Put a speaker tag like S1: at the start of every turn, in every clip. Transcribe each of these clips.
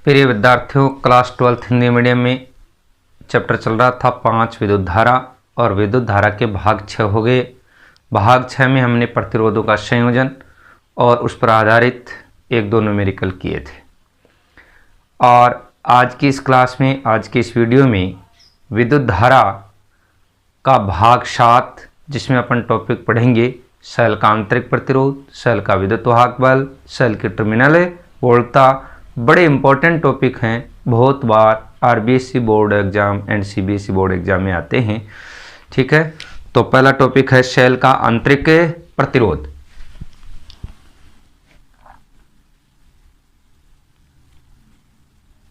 S1: प्रिय विद्यार्थियों, class 12 Hindi medium में चैप्टर चल रहा था 5 विद्युत धारा और विद्युत धारा के भाग 6 हो गए। भाग 6 में हमने प्रतिरोधों का संयोजन और उस पर आधारित एक दो न्यूमेरिकल किए थे। और आज की इस क्लास में, आज की इस वीडियो में विद्युत धारा का भाग 7, जिसमें अपन टॉपिक पढ़ेंगे सेल का आंतरिक प्रतिरोध, सेल का विद्युत वाहक बल, सेल की टर्मिनल वोल्टता। बड़े इंपॉर्टेंट टॉपिक हैं, बहुत बार RBSC board exam and CBSE board exam में आते हैं। ठीक है, तो पहला टॉपिक है सेल का आंतरिक प्रतिरोध।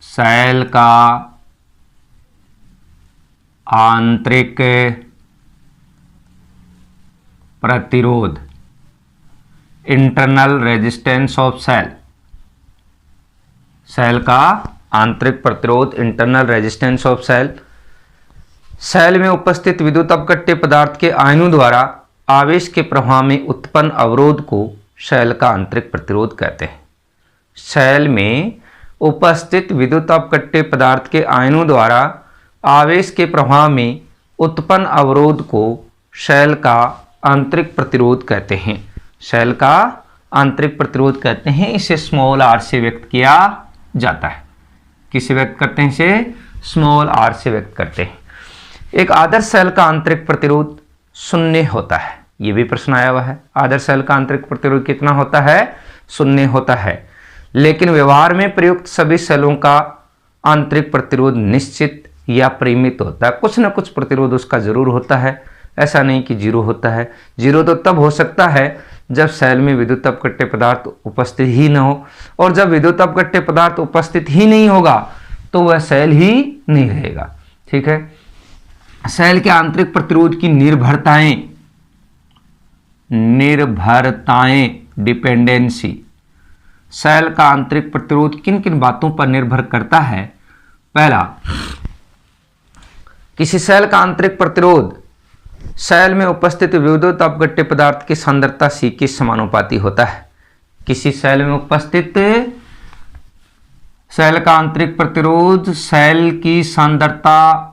S1: सेल का आंतरिक प्रतिरोध, internal resistance of cell. Cell का आंतरिक प्रतिरोध, internal resistance of cell. Cell में उपस्थित विद्युत अपघट्य पदार्थ के आयनों द्वारा आवेश के प्रवाह में उत्पन्न अवरोध को सेल का आंतरिक प्रतिरोध कहते हैं। सेल में उपस्थित विद्युत अपघट्य पदार्थ के आयनों द्वारा आवेश के प्रवाह में उत्पन्न अवरोध को सेल का आंतरिक प्रतिरोध कहते हैं। सेल का आंतरिक प्रतिरोध कहते हैं। इसे स्मॉल आर से व्यक्त किया जाता है। किसे व्यक्त करते हैं? इसे स्मॉल आर से व्यक्त करते हैं। एक आदर्श सेल का आंतरिक प्रतिरोध 0 होता है। यह भी प्रश्न आया हुआ है, आदर्श सेल का आंतरिक प्रतिरोध कितना होता है? 0 होता है। लेकिन व्यवहार में प्रयुक्त सभी सेलों का आंतरिक प्रतिरोध निश्चित या परिमित होता है। कुछ न कुछ प्रतिरोध उसका जरूर होता है, ऐसा नहीं कि 0 होता है। 0 तो तब हो सकता है जब सेल में विद्युत अपघट्य पदार्थ उपस्थित ही न हो, और जब विद्युत अपघट्य पदार्थ उपस्थित ही नहीं होगा तो वह सेल ही नहीं रहेगा। ठीक है, सेल के आंतरिक प्रतिरोध की निर्भरताएं डिपेंडेंसी। सेल का आंतरिक प्रतिरोध किन किन बातों पर निर्भर करता है? पहला, किसी सेल का आंतरिक प्रतिरोध सेल में उपस्थित विद्युत अपघट्य पदार्थ की सांद्रता C के समानुपाती होता है। किसी सेल में उपस्थित सेल का आंतरिक प्रतिरोध सेल की सांद्रता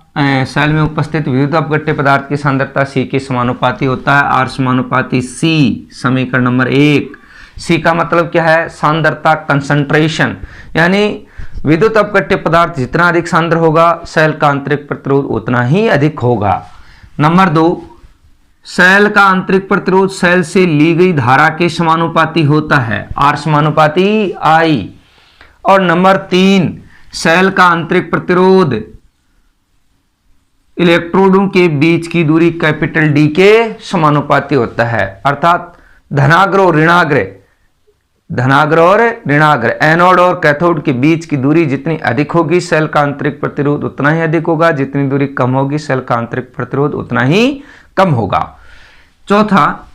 S1: सेल में उपस्थित विद्युत अपघट्य पदार्थ की सांद्रता C के समानुपाती होता है। R समानुपाती C, समीकरण नंबर 1। C का मतलब क्या है? सांद्रता, कंसंट्रेशन। यानी विद्युत अपघट्य पदार्थ जितना अधिक सांद्र होगा, सेल का आंतरिक प्रतिरोध उतना ही अधिक होगा। नंबर 2, सेल का आंतरिक प्रतिरोध सेल से ली गई धारा के समानुपाती होता है। R समानुपाती I। और नंबर 3, सेल का आंतरिक प्रतिरोध इलेक्ट्रोडों के बीच की दूरी कैपिटल D के समानुपाती होता है। अर्थात धनाग्र और ऋणाग्र, एनोड और कैथोड के बीच की दूरी जितनी अधिक होगी, सेल का आंतरिक प्रतिरोध उतना ही अधिक होगा। जितनी दूरी कम होगी, सेल का आंतरिक प्रतिरोध उतना ही कम होगा। चौथा,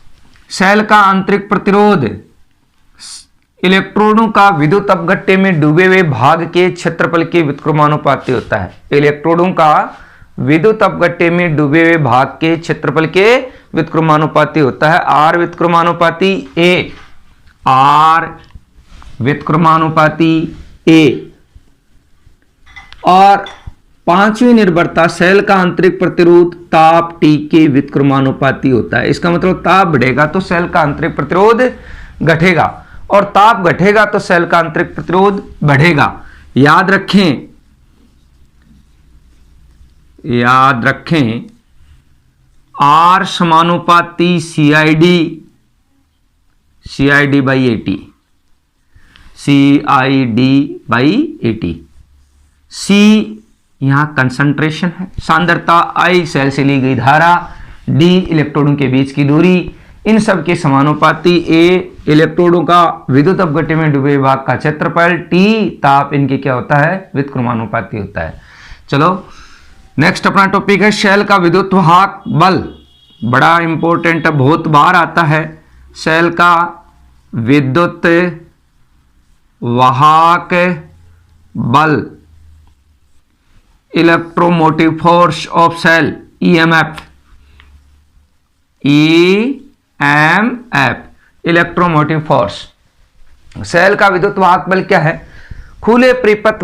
S1: सेल का आंतरिक प्रतिरोध इलेक्ट्रोडों का विद्युत अपघट्य में डूबे हुए भाग के क्षेत्रफल के व्युत्क्रमानुपाती होता है। इलेक्ट्रोडों का विद्युत अपघट्य में डूबे हुए भाग के क्षेत्रफल के व्युत्क्रमानुपाती होता है। R व्युत्क्रमानुपाती A, R व्युत्क्रमानुपाती A। और पांचवी निर्भरता, सेल का आंतरिक प्रतिरोध ताप T के व्युत्क्रमानुपाती होता है। इसका मतलब ताप बढ़ेगा तो सेल का आंतरिक प्रतिरोध घटेगा, और ताप घटेगा तो सेल का आंतरिक प्रतिरोध बढ़ेगा। याद रखें R समानुपाती CID बाई AT, C यहां कंसंट्रेशन है, सांद्रता I सेल से ली गई धारा, D इलेक्ट्रोडों के बीच की दूरी, इन सब के समानुपाती, A इलेक्ट्रोडों का विद्युत अपघट्य में डूबे भाग का क्षेत्रफल, T ताप, इनके क्या होता है? व्युत्क्रमानुपाती होता है। चलो नेक्स्ट अपना टॉपिक है सेल का विद्युत वाहक बल। बड़ा इंपॉर्टेंट है, बहुत बार आता है। सेल का विद्युत वाहक बल, electromotive force of cell, EMF, electromotive force. Cell का विद्युत वाहक बल क्या है? खुले परिपथ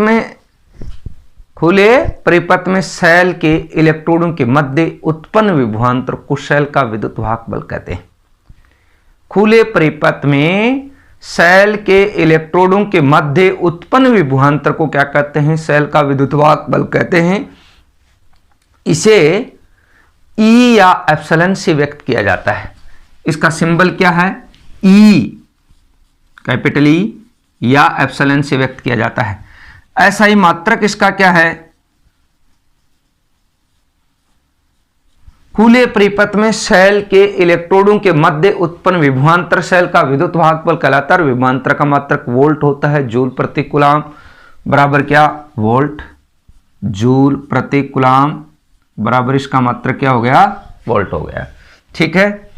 S1: में सेल के इलेक्ट्रोडों के मध्य उत्पन्न विभवांतर को सेल का विद्युत वाहक बल कहते हैं। खुले परिपथ में सेल के इलेक्ट्रोडों के मध्य उत्पन्न विभवांतर को क्या कहते हैं? सेल का विद्युत वाहक बल कहते हैं। इसे ई या एप्सिलॉन से व्यक्त किया जाता है। इसका सिंबल क्या है? ई, कैपिटल ई या एप्सिलॉन से व्यक्त किया जाता है। ऐसा ही मात्रक इसका क्या है? खुले परिपथ में सेल के इलेक्ट्रोडों के मध्य उत्पन्न विभवांतर सेल का विद्युत वाहक बल कहलाता है। विभवांतर का मात्रक वोल्ट होता है। जूल प्रति कूलम बराबर क्या? वोल्ट। जूल प्रति कूलम बराबर इसका मात्रक क्या हो गया? वोल्ट हो गया। ठीक है,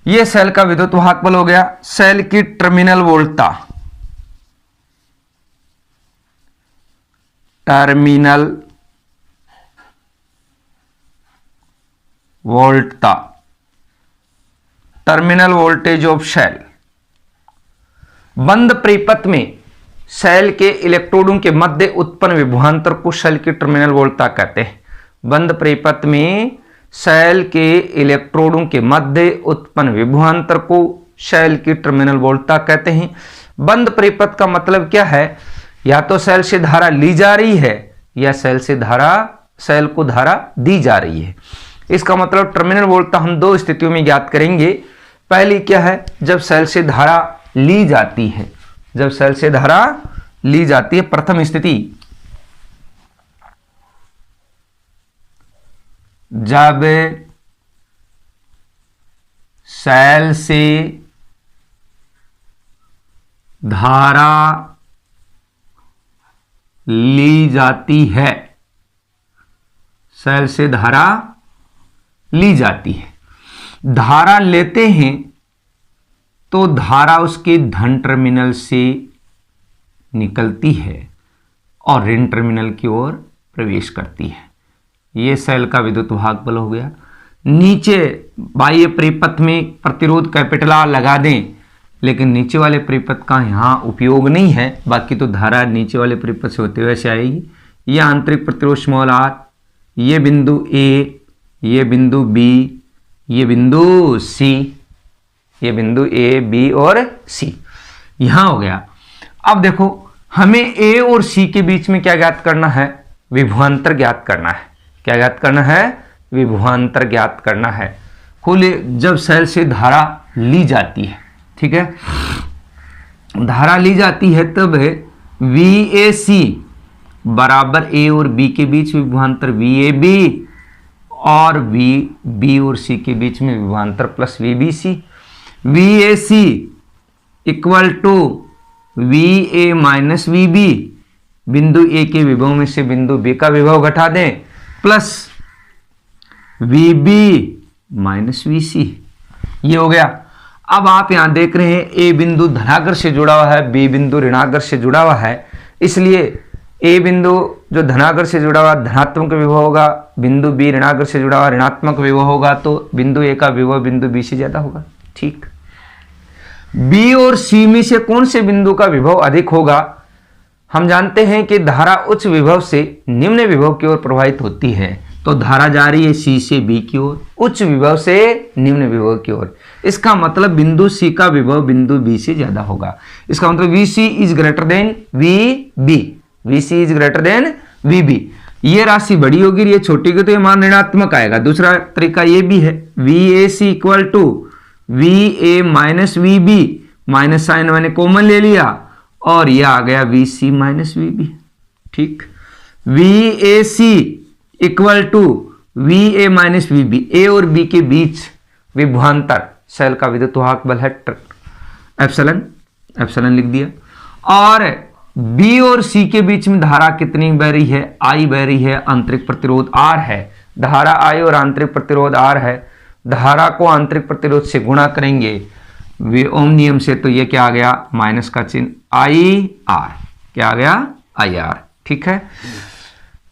S1: यह सेल का विद्युत वाहक बल हो गया। सेल की टर्मिनल वोल्टता, टर्मिनल वोल्टता, टर्मिनल वोल्टेज ऑफ सेल। बंद परिपथ में सेल के इलेक्ट्रोडों के मध्य उत्पन्न विभवांतर को सेल की टर्मिनल वोल्टता कहते हैं। बंद परिपथ में सेल के इलेक्ट्रोडों के मध्य उत्पन्न विभवांतर को सेल की टर्मिनल वोल्टता कहते हैं। बंद परिपथ का मतलब क्या है? या तो सेल से धारा ली जा रही है या सेल को धारा दी जा रही है। इसका मतलब टर्मिनल वोल्टता हम दो स्थितियों में ज्ञात करेंगे। पहली क्या है? जब सेल से धारा ली जाती है। जब सेल से धारा ली जाती है, प्रथम स्थिति जब सेल से धारा ली जाती है, सेल से धारा ली जाती है। धारा लेते हैं तो धारा उसके धन टर्मिनल से निकलती है और ऋण टर्मिनल की ओर प्रवेश करती है। यह सेल का विद्युत वाहक बल हो गया। नीचे बाह्य परिपथ में प्रतिरोध कैपिटल आर लगा दें, लेकिन नीचे वाले परिपथ का यहां उपयोग नहीं है। बाकी तो धारा नीचे वाले परिपथ से होते हुए ऐसे आएगी। यह आंतरिक प्रतिरोध स्मॉल आर, ये बिंदु ए, ये बिंदु बी, ये बिंदु सी, ये बिंदु ए, बी और सी यहां हो गया। अब देखो, हमें ए और सी के बीच में क्या ज्ञात करना है? विभवांतर ज्ञात करना है। क्या ज्ञात करना है? विभवांतर ज्ञात करना है। खुले जब सेल से धारा ली जाती है, ठीक है, धारा ली जाती है, तब VAC बराबर ए और बी के बीच विभवांतर VAB और VB और C के बीच में विभवांतर plus VBC। VAC equal to VA minus VB, बिंदु ए के विभव में से बिंदु बी का विभव घटा दें, प्लस VB माइनस VC। ये हो गया। अब आप यहां देख रहे हैं ए बिंदु धनाग्र से जुड़ा हुआ है, बी बिंदु ऋणाग्र से जुड़ा हुआ है, इसलिए ए बिंदु जो धनाग्र से जुड़ा हुआ धनात्मक विभव होगा, बिंदु बी ऋणाग्र से जुड़ा हुआ ऋणात्मक विभव होगा, तो बिंदु ए का विभव बिंदु बी से ज्यादा होगा। ठीक, बी और सी में से कौन से बिंदु का विभव अधिक होगा? हम जानते हैं कि धारा उच्च विभव से निम्न विभव की ओर प्रवाहित होती है, तो धारा जा रही है सी से बी की ओर, उच्च विभव से निम्न विभव की ओर। इसका मतलब बिंदु सी का विभव बिंदु बी से ज्यादा होगा। इसका मतलब VC is greater than VB, VC is greater than VB। ये राशि बड़ी होगी, ये छोटी होगी, तो ये मान ऋणात्मक आएगा। दूसरा तरीका ये भी है, VAC equal to VA minus VB, minus sign मैंने कॉमन ले लिया और यह आ गया VC माइनस VB। ठीक, VAC equal to VA minus VB, A और बी के बीच विभवांतर सेल का विद्युत वाहक बल है एप्सिलॉन, एप्सिलॉन लिख दिया। और बी और सी के बीच में धारा कितनी बह रही है? I बह रही है, आंतरिक प्रतिरोध R है। धारा I और आंतरिक प्रतिरोध R है। धारा को आंतरिक प्रतिरोध से गुणा करेंगे ओम नियम से, तो ये क्या आ गया? माइनस का चिन्ह IR, क्या आ गया? IR। ठीक है,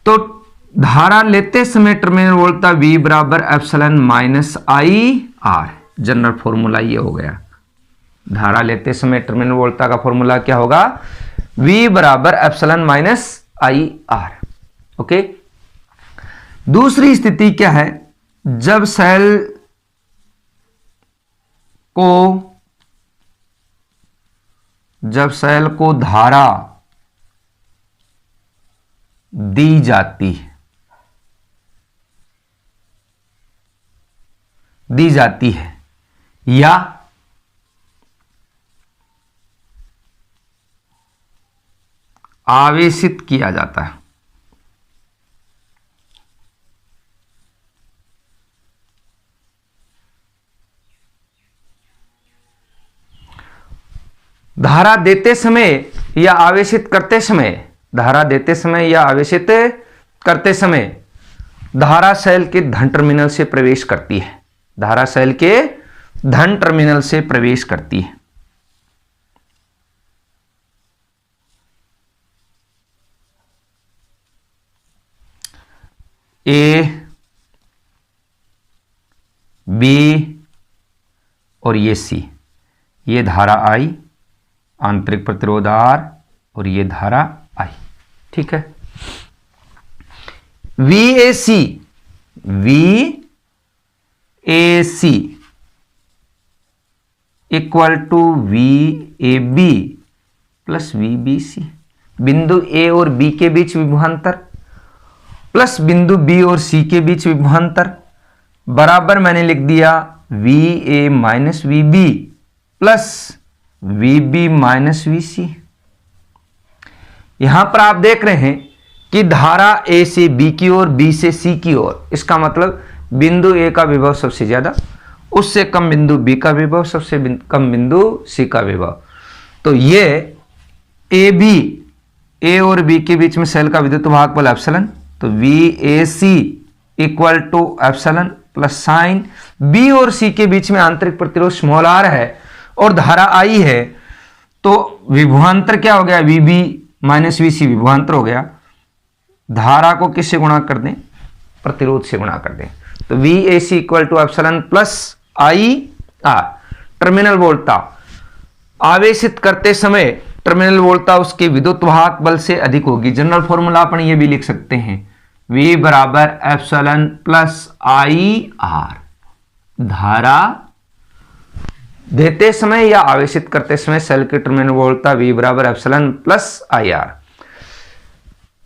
S1: तो धारा लेते समय टर्मिनल वोल्टता V बराबर epsilon minus IR। General formula ये हो गया। धारा लेते समय टर्मिनल वोल्टता का फॉर्मूला क्या होगा? V बराबर epsilon minus I R. Okay, दूसरी स्थिति क्या है, जब सेल को धारा दी जाती है या आवेशित किया जाता है। धारा देते समय या आवेशित करते समय, धारा देते समय या आवेशित करते समय धारा सेल के धन टर्मिनल से प्रवेश करती है। धारा सेल के धन टर्मिनल से प्रवेश करती है। ए, बी और ये सी, ये धारा आई, आंतरिक प्रतिरोध आर और ये धारा आई। ठीक है, VAC equal to VAB plus VBC, बिंदु A और B के बीच विभवांतर प्लस बिंदु B और C के बीच विभवांतर बराबर मैंने लिख दिया VA minus VB plus VB minus VC। यहां पर आप देख रहे हैं कि धारा A से B की ओर, B से C की ओर, इसका मतलब बिंदु A का विभव सबसे ज्यादा, उससे कम बिंदु B का विभव, सबसे कम बिंदु C का विभव। तो ये AB, A और B के बीच में सेल का विद्युत वाहक बल एप्सिलॉन, तो VAC equal to epsilon plus sign B और C के बीच में आंतरिक प्रतिरोध स्मॉल r है और धारा I है, तो विभवांतर क्या हो गया, VB माइनस VC विभवांतर हो गया। धारा को किससे गुणा कर दें, प्रतिरोध से गुणा कर दें, तो VAC equal to epsilon plus IR। Terminal वोल्टता आवेशित करते समय टर्मिनल वोल्टता उसके विद्युत वाहक बल से अधिक होगी। जनरल फॉर्मूला अपन ये भी लिख सकते हैं, V बराबर एप्सिलॉन प्लस IR। धारा देते समय या आवेशित करते समय सेल के टर्मिनल वोल्टता V बराबर एप्सिलॉन प्लस IR।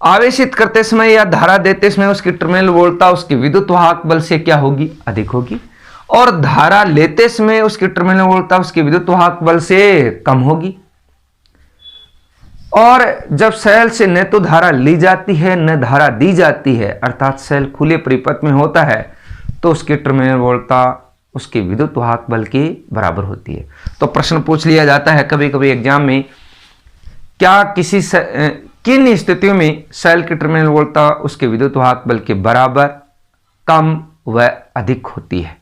S1: आवेशित करते समय या धारा देते समय उसकी टर्मिनल वोल्टता उसके विद्युत वाहक बल से क्या होगी, अधिक होगी, और धारा लेते समय उसकी टर्मिनल वोल्टता उसके विद्युत वाहक बल से कम होगी। और जब सेल से न तो धारा ली जाती है न धारा दी जाती है, अर्थात सेल खुले परिपथ में होता है, तो उसकी टर्मिनल वोल्टता उसके विद्युत वाहक बल के बराबर होती है। तो प्रश्न पूछ लिया जाता है कभी कभी एग्जाम में, क्या किन स्थितियों में सेल की टर्मिनल वोल्टता उसके विद्युत वाहक बल के बराबर, कम व अधिक होती है।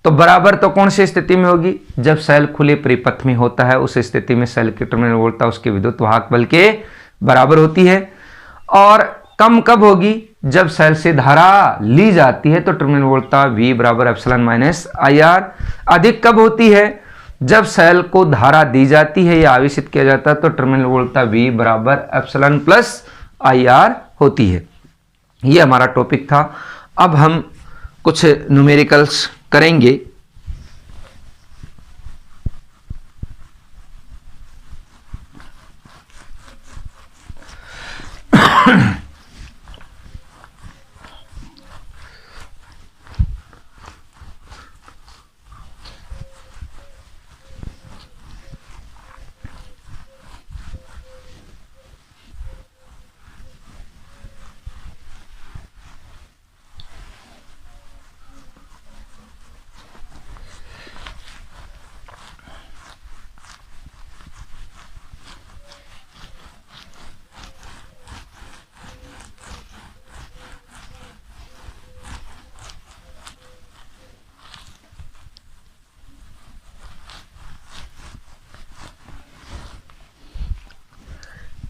S1: तो बराबर तो कौन सी स्थिति में होगी, जब सेल खुले परिपथ में होता है, उस स्थिति में सेल की टर्मिनल वोल्टता उसके विद्युत वाहक बल के बराबर होती है। और कम कब होगी, जब सेल से धारा ली जाती है, तो टर्मिनल वोल्टता V बराबर एप्सिलॉन माइनस IR। अधिक कब होती है, जब सेल को धारा दी जाती है या आवेशित किया जाता है, तो टर्मिनल वोल्टता V बराबर एप्सिलॉन प्लस IR होती है। ये हमारा टॉपिक था। अब हम कुछ न्यूमेरिकल्स करेंगे।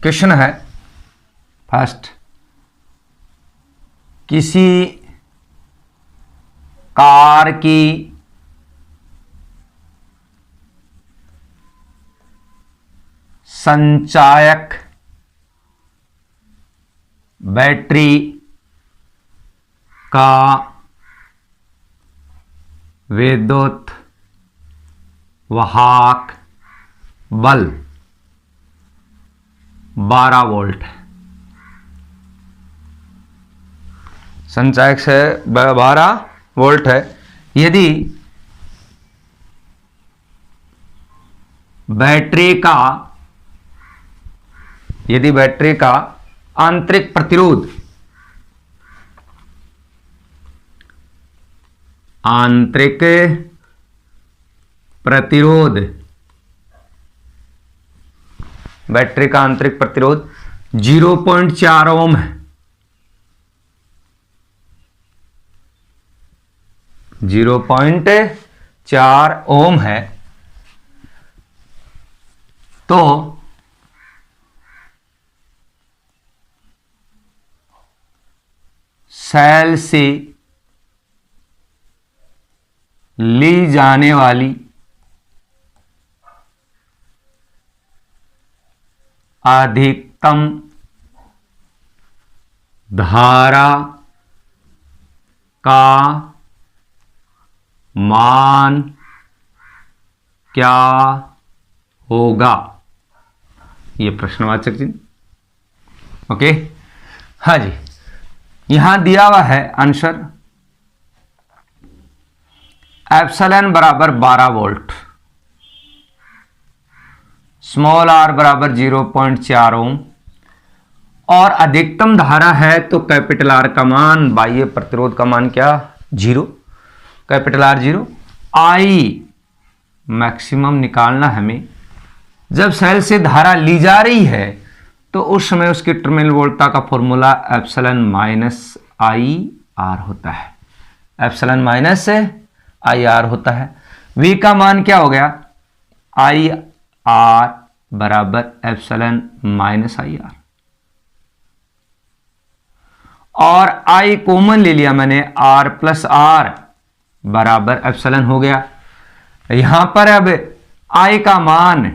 S1: क्वेश्चन है फर्स्ट, किसी कार की संचायक बैटरी का विद्युत वाहक बल 12 वोल्ट है। संचायक से 12 वोल्ट है। यदि बैटरी का आंतरिक प्रतिरोध बैटरी का आंतरिक प्रतिरोध 0.4 ओम है, 0.4 ओम है, तो सेल से ली जाने वाली अधिकतम धारा का मान क्या होगा? ये प्रश्नवाचक चिन्ह। ओके, हाँ जी, यहां दिया हुआ है आंसर एप्सिलॉन बराबर 12 वोल्ट, स्मॉल आर बराबर 0.4 ओम, और अधिकतम धारा है तो कैपिटल आर का मान, बाह्य प्रतिरोध का मान क्या? 0, कैपिटल आर 0। आई मैक्सिमम निकालना हमें। जब सेल से धारा ली जा रही है तो उस समय उसकी टर्मिनल वोल्टता का formula epsilon minus I R होता है, एप्सिलॉन माइनस आई आर होता है। V का मान क्या हो गया? आई आर बराबर एप्सिलॉन माइनस आई आर, और I कॉमन ले लिया मैंने, R प्लस आर बराबर एप्सिलॉन हो गया। यहां पर अब I का मान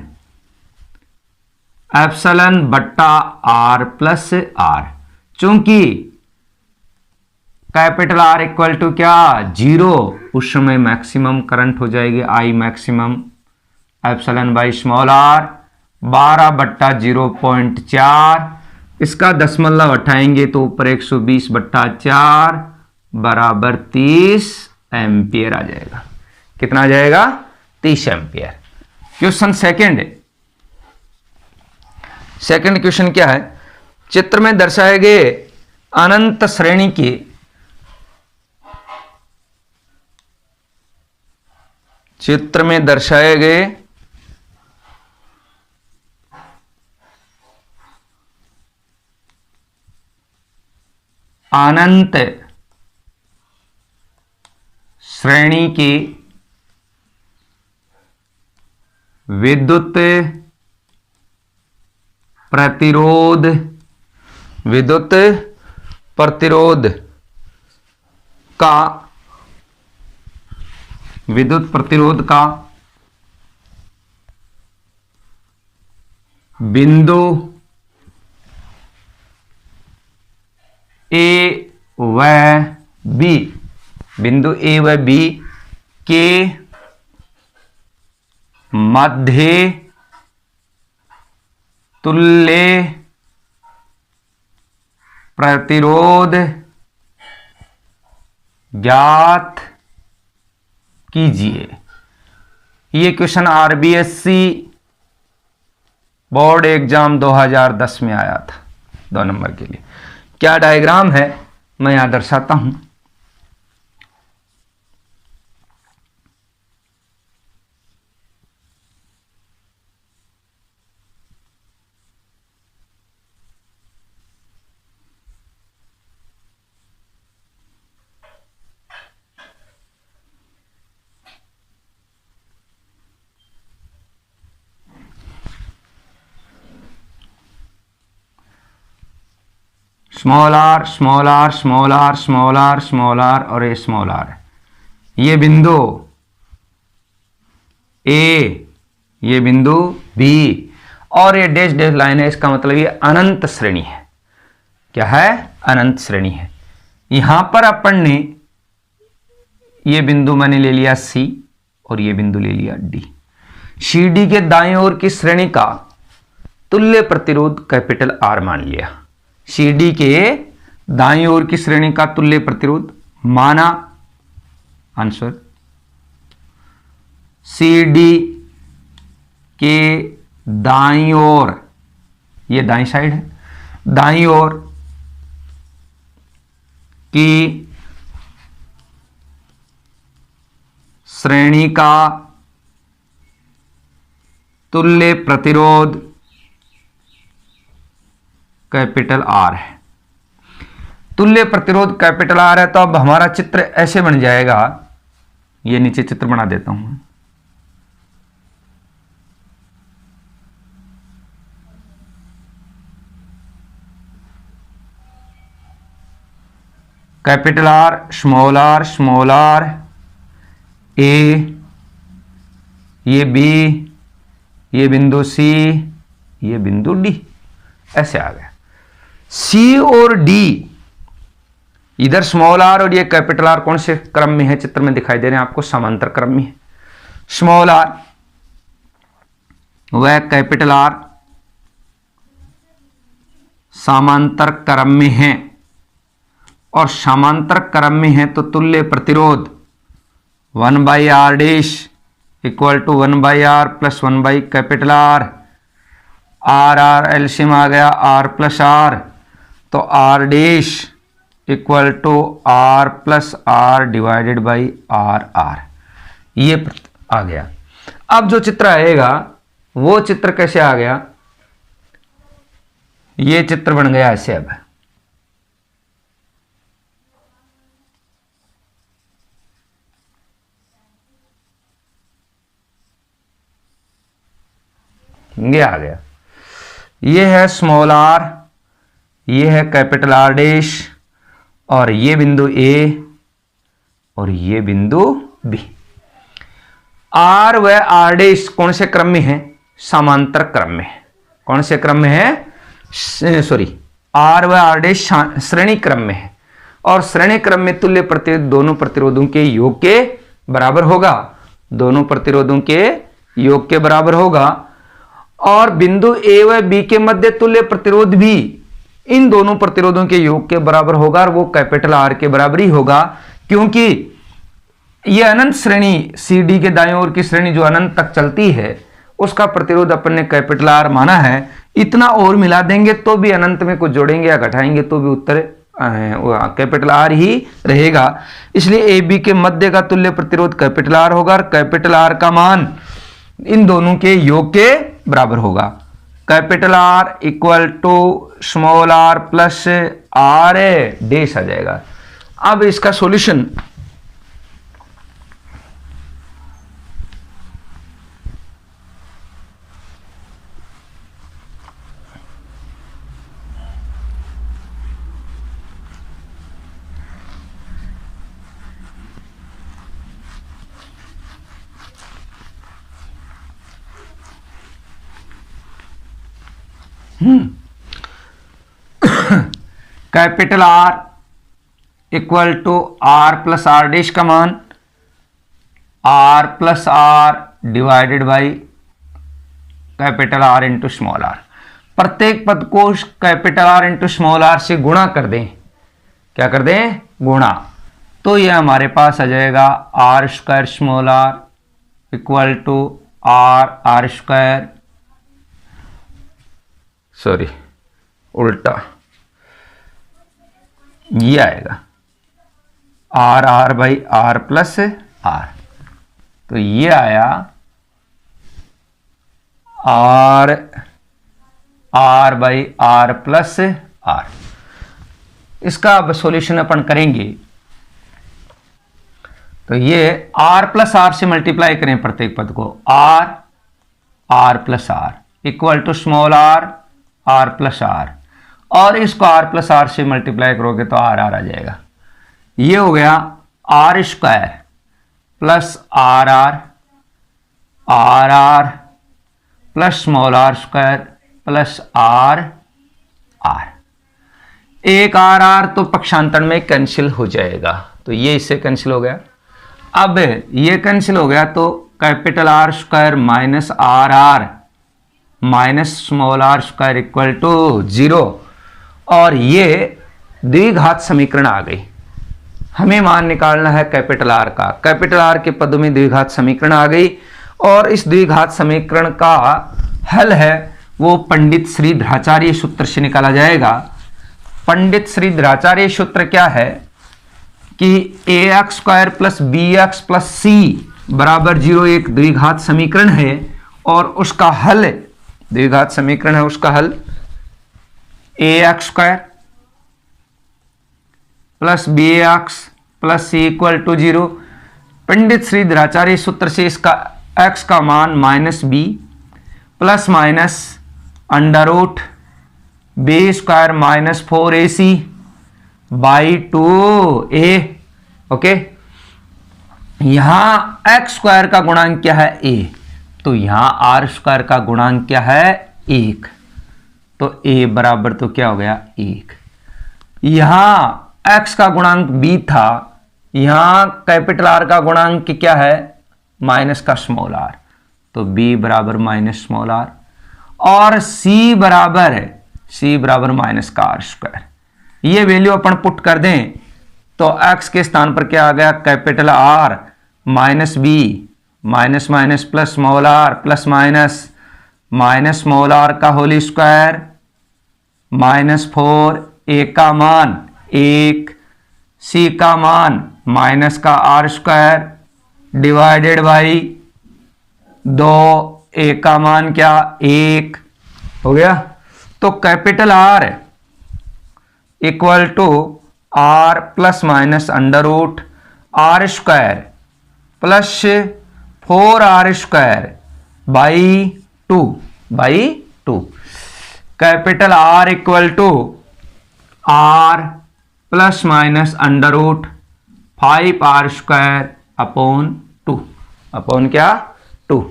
S1: एप्सिलॉन बट्टा R प्लस आर, चूंकि कैपिटल R इक्वल टू क्या? 0, उस समय मैक्सिमम करंट हो जाएगी I maximum epsilon by small r 12 बट्टा 0.4, इसका दशमलव उठाएंगे तो ऊपर 120 बट्टा 4 बराबर 30 एम्पियर आ जाएगा। कितना आ जाएगा? 30 एम्पियर। क्वेश्चन सेकंड क्वेश्चन क्या है? चित्र में दर्शाए गए अनंत श्रेणी के अनंत श्रेणी के विद्युत प्रतिरोध का बिंदु ए व बी के मध्य तुल्य प्रतिरोध ज्ञात कीजिए। ये क्वेश्चन आरबीएससी बोर्ड एग्जाम 2010 में आया था, 2 नंबर के लिए। क्या डायग्राम है मैं यहां दर्शाता हूं। Small r small r small r small r small r और ये स्मॉल आर है। ये बिंदु ए, ये बिंदु बी, और ये डैश डैश लाइन है। इसका मतलब ये अनंत श्रेणी है। क्या है, अनंत श्रेणी है। यहां पर अपन ने ये बिंदु मैंने ले लिया C और ये बिंदु ले लिया D। CD के दाएं ओर की श्रेणी का तुल्य प्रतिरोध कैपिटल R मान लिया। CD के दाईं ओर की श्रेणी का तुल्य प्रतिरोध माना, आंसर CD के दाईं ओर, ये दाईं साइड है, दाईं ओर की श्रेणी का तुल्य प्रतिरोध कैपिटल R है। तुल्य प्रतिरोध कैपिटल R है, तो अब हमारा चित्र ऐसे बन जाएगा, ये नीचे चित्र बना देता हूं। Capital R, small r, A, ये B, ये बिंदु C, ये बिंदु D, ऐसे आ गया। C और D, इधर स्मॉल r और ये कैपिटल R कौन से क्रम में है, चित्र में दिखाई दे रहे हैं आपको, समांतर क्रम में है। स्मॉल r वह कैपिटल R समांतर क्रम में है, और समांतर क्रम में है तो तुल्य प्रतिरोध 1/r dash equal to 1/r plus 1 capital R। R LCM आ गया, R प्लस R, तो R dash equal to R plus R divided by R। ये आ गया। अब जो चित्र आएगा वो चित्र कैसे आ गया, ये चित्र बन गया ऐसे। अब ये आ गया, ये है स्मॉल r, ये है कैपिटल R डैश, और ये बिंदु A और ये बिंदु B। R व R डैश कौन से क्रम में है, समांतर क्रम में। कौन से क्रम में है, सॉरी, R व R डैश श्रेणी क्रम में है, और श्रेणी क्रम में तुल्य प्रतिरोध दोनों प्रतिरोधों के योग के बराबर होगा, दोनों प्रतिरोधों के योग के बराबर होगा। और बिंदु A व B के मध्य तुल्य प्रतिरोध भी इन दोनों प्रतिरोधों के योग के बराबर होगा, और वो कैपिटल R के बराबर ही होगा, क्योंकि ये अनंत श्रेणी CD के दाईं ओर की श्रेणी जो अनंत तक चलती है उसका प्रतिरोध अपन ने कैपिटल R माना है। इतना और मिला देंगे तो भी, अनंत में कुछ जोड़ेंगे या घटाएंगे तो भी उत्तर कैपिटल R ही रहेगा। इसलिए AB के मध्य का तुल्य प्रतिरोध कैपिटल R होगा, और कैपिटल R का मान इन दोनों के योग के बराबर होगा। Capital R equal to small r plus R dash आ जाएगा। अब इसका solution capital R equal to R plus R dash का मान R plus R divided by capital R into small r। प्रत्येक पद को capital R into small r से गुणा कर दें। क्या कर दें, गुणा, तो यह हमारे पास आ जाएगा R square small r equal to R square, sorry उल्टा, ये आएगा R by R plus R। तो ये आया R by R plus R। इसका अब सॉल्यूशन अपन करेंगे, तो ये R प्लस R से मल्टीप्लाई करें प्रत्येक पद को, R plus R equal to small R plus R, और इसको R प्लस R से मल्टीप्लाई करोगे तो R आ जाएगा। ये हो गया R square plus R plus small r square plus R। एक आर आर तो पक्षांतर में कैंसिल हो जाएगा, तो ये इससे कैंसिल हो गया। अब ये कैंसिल हो गया तो capital R square minus R R minus small r square equal to 0, और ये द्विघात समीकरण आ गई। हमें मान निकालना है कैपिटल आर का। कैपिटल आर के पदों में द्विघात समीकरण आ गई, और इस द्विघात समीकरण का हल है वो पंडित श्रीधराचार्य सूत्र से निकाला जाएगा। पंडित श्रीधराचार्य सूत्र क्या है कि a x square plus b x plus c बराबर 0 एक द्विघात समीकरण है, और उसका हल, द्विघात समीकरण है उसका हल a x square plus b x plus c equal to 0। Pandit Shridharacharya सूत्र से इसका x का मान minus b plus minus under root b square minus 4ac by 2a। Okay, यहां x स्क्वायर का गुणांक क्या है a, तो यहां r स्क्वायर का गुणांक क्या है 1, तो a बराबर तो क्या हो गया 1। यहां x का गुणांक b था, यहां कैपिटल R का गुणांक क्या है माइनस का स्मॉल r, तो b बराबर माइनस स्मॉल r, और c बराबर माइनस का r स्क्वायर। ये वैल्यू अपन पुट कर दें तो x के स्थान पर क्या आ गया capital R minus b minus minus plus small r plus minus minus small r का होल स्क्वायर माइनस 4, a का मान 1, c का मान माइनस का r square divided by 2, a का मान क्या 1 हो गया। तो capital R equal to R plus minus under root R square plus 4R square by 2 capital R equal to R plus minus under root 5R square upon 2 upon क्या 2।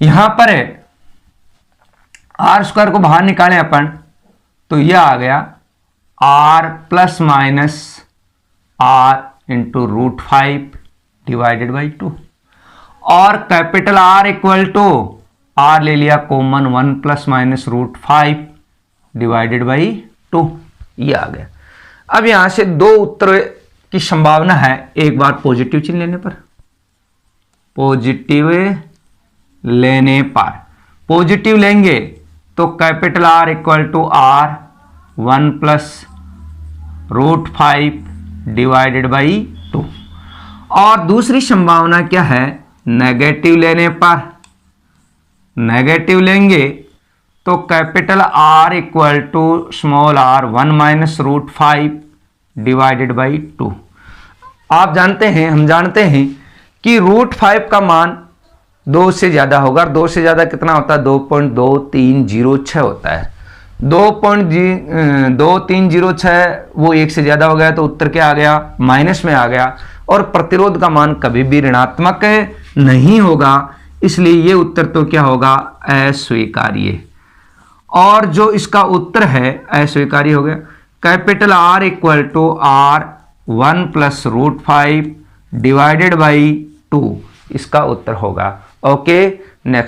S1: यहां पर R square को बाहर निकालें अपन तो यह आ गया R plus minus R into root 5 divided by 2, और capital R equal to R ले लिया common 1 plus minus root 5 divided by 2, ये आ गया। अब यहां से दो उत्तर की संभावना है, एक बार पॉजिटिव चिन्ह लेने पर, पॉजिटिव लेंगे तो capital R equal to R 1 plus root 5 divided by 2, और दूसरी संभावना क्या है नेगेटिव लेने पर, नेगेटिव लेंगे तो capital R equal to small r 1 minus root 5 divided by 2। आप जानते हैं, हम जानते हैं कि रूट 5 का मान 2 से ज्यादा होगा, और 2 से ज्यादा कितना होता है 2.2306 होता है। 2.2306 वो 1 से ज्यादा हो गया तो उत्तर क्या आ गया माइनस में आ गया, और प्रतिरोध का मान कभी भी ऋणात्मक नहीं होगा, इसलिए ये उत्तर तो क्या होगा अस्वीकार्य, और जो इसका उत्तर है अस्वीकार्य हो गया। Capital R equal to R 1 plus root 5 divided by 2 इसका उत्तर होगा। Okay, next.